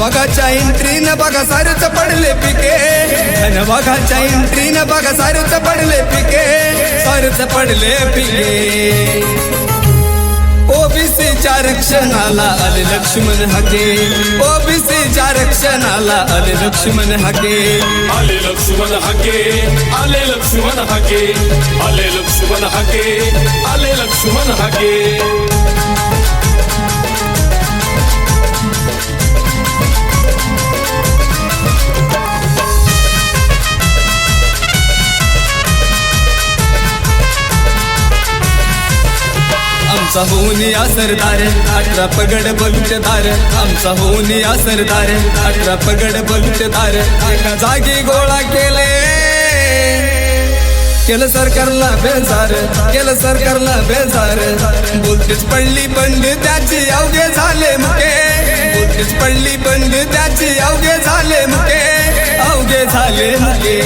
वाघाच्या एंट्रीनं बघा सारच पडले पिके, धन वाघाच्या एंट्रीनं बघा सारच पडले पिके, सारच पडले पिके। ओबीसीच्या रक्षणाला आले लक्ष्मण हाके, ओबीसीच्या रक्षणाला आले लक्ष्मण हाके, आले लक्ष्मण हाके, आले लक्ष्मण हाके, आले लक्ष्मण हाके, आले लक्ष्मण हाके। आमचा होऊन या सरदार 18 पगड बलुतेदार, आमचा होऊन या सरदार 18 पगड बलुतेदार, एका जागी गोळा केलं सरकारला बेजार, केलं सरकारला बेजार। बोलतेच पडली पंडित त्याची अवघे झाले मुके, बोलतेच पडली पंडित त्याची अवघे झाले मुके, अवघे झाले मुके।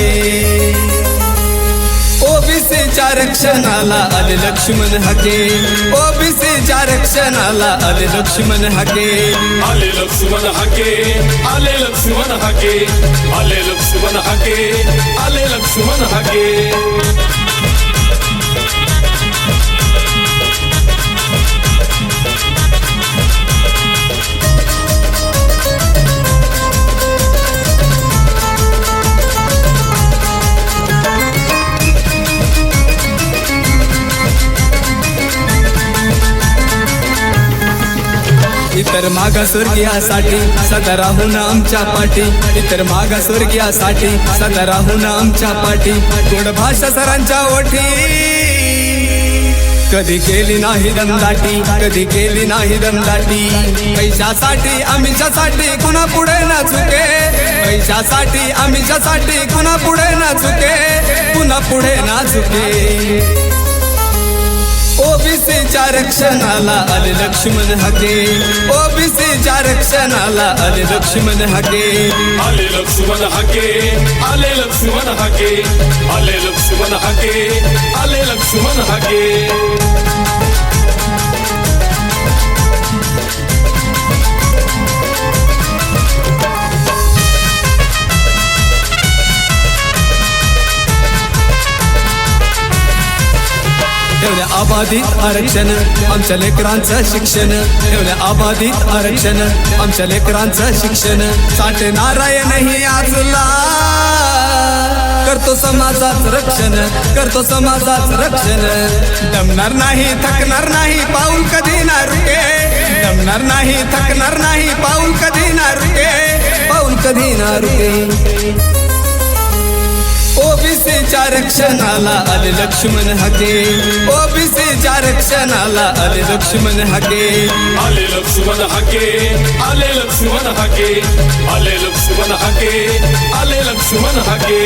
ओबीसीच्या रक्षणाला आले लक्ष्मण हाके, ओबीसीच्या रक्षणाला आले लक्ष्मण हाके, आले लक्ष्मण हाके, आले लक्ष्मण हाके, आले लक्ष्मण हाके, आले लक्ष्मण हाके। इतर मागासवर्गीयासाठी सदा राहून आमच्या पाठी, इतर मागासवर्गीयासाठी सदा राहून आमच्या पाठी। गोड भाषा सरांच्या ओठी कधी केली नाही दमदाटी, कधी केली नाही दमदाटी। पैशासाठी आमिषासाठी कुणा पुढे ना चुके, पैशासाठी आमिषासाठी कुणा पुढे ना चुके, कुणा पुढे ना चुके। ओबीसीच्या रक्षणाला आले लक्ष्मण हाके, ओबीसीच्या रक्षणाला आले लक्ष्मण हाके, आले लक्ष्मण हाके, आले लक्ष्मण हाके, आले लक्ष्मण हाके, आले लक्ष्मण हाके। ठेवल्या अबाधित आरक्षण आमच्या लेकरांचं शिक्षण, ठेवल्या अबाधित आरक्षण आमच्या लेकरांचं शिक्षण। साठे नारायणही आजला करतो समाजाचं रक्षण, करतो समाजाचं रक्षण। दमणार नाही थकणार नाही पाऊल कधी ना रुके, दमणार नाही थकणार नाही पाऊल कधी ना रुके, पाऊल कधी ना रुके। ओबीसीच्या रक्षणाला आले लक्ष्मण हाके, ओबीसीच्या रक्षणाला आले लक्ष्मण हाके, आले लक्ष्मण हाके, आले लक्ष्मण हाके, आले लक्ष्मण हाके, आले लक्ष्मण हाके।